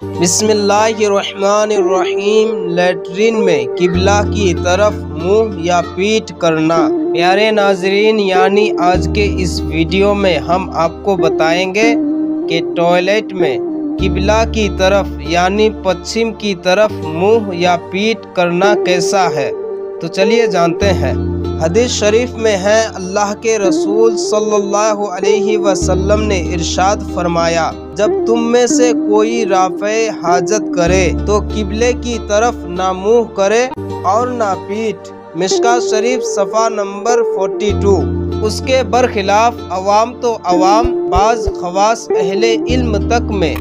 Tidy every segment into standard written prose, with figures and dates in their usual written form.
بسم اللہ الرحمن الرحیم۔ لیٹرین میں قبلہ کی طرف منہ یا پیٹھ کرنا۔ پیارے ناظرین، یعنی آج کے اس ویڈیو میں ہم آپ کو بتائیں گے کہ ٹوائلٹ میں قبلہ کی طرف یعنی پچھم کی طرف منہ یا پیٹھ کرنا کیسا ہے، تو چلیے جانتے ہیں۔ حدیث شریف میں ہے، اللہ کے رسول صلی اللہ علیہ وسلم نے ارشاد فرمایا، جب تم میں سے کوئی رافع حاجت کرے تو قبلے کی طرف نہ منہ کرے اور نہ پیٹھ۔ مشکوٰۃ شریف صفحہ نمبر 42۔ اس کے برخلاف عوام تو عوام، بعض خواص اہل علم تک میں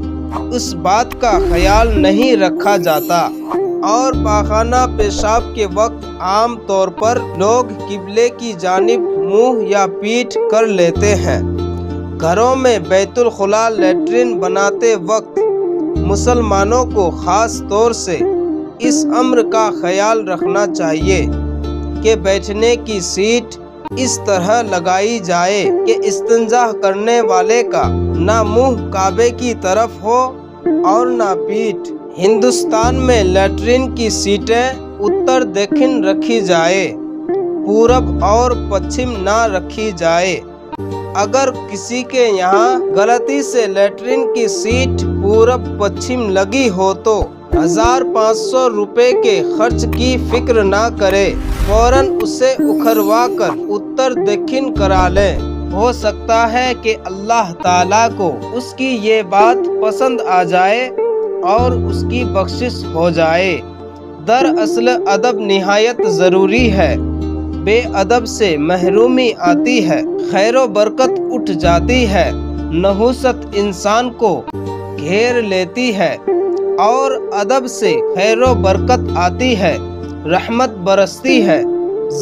اس بات کا خیال نہیں رکھا جاتا، اور پاخانہ پیشاب کے وقت عام طور پر لوگ قبلے کی جانب منہ یا پیٹھ کر لیتے ہیں۔ گھروں میں بیت الخلاء لیٹرین بناتے وقت مسلمانوں کو خاص طور سے اس امر کا خیال رکھنا چاہیے کہ بیٹھنے کی سیٹ اس طرح لگائی جائے کہ استنجا کرنے والے کا نہ منہ کعبے کی طرف ہو اور نہ پیٹھ۔ ہندوستان میں لیٹرین کی سیٹیں اتر دکن رکھی جائے، پورب اور پچھم نہ رکھی جائے۔ اگر کسی کے یہاں غلطی سے لیٹرین کی سیٹ پورب پچھم لگی ہو تو 1500 روپے کے خرچ کی فکر نہ کرے، فوراً اسے اکھڑوا کر اتر دکن کرا لے۔ ہو سکتا ہے کہ اللہ تعالیٰ کو اس کی یہ بات پسند آ جائے اور اس کی بخشش ہو جائے۔ دراصل ادب نہایت ضروری ہے، بے ادب سے محرومی آتی ہے، خیر و برکت اٹھ جاتی ہے، نحوست انسان کو گھیر لیتی ہے، اور ادب سے خیر و برکت آتی ہے، رحمت برستی ہے،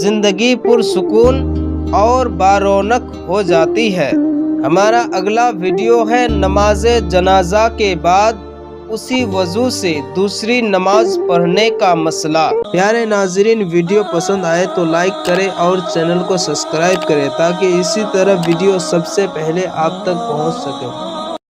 زندگی پرسکون اور بارونق ہو جاتی ہے۔ ہمارا اگلا ویڈیو ہے نماز جنازہ کے بعد اسی وضو سے دوسری نماز پڑھنے کا مسئلہ۔ پیارے ناظرین، ویڈیو پسند آئے تو لائک کریں اور چینل کو سبسکرائب کریں تاکہ اسی طرح ویڈیو سب سے پہلے آپ تک پہنچ سکے۔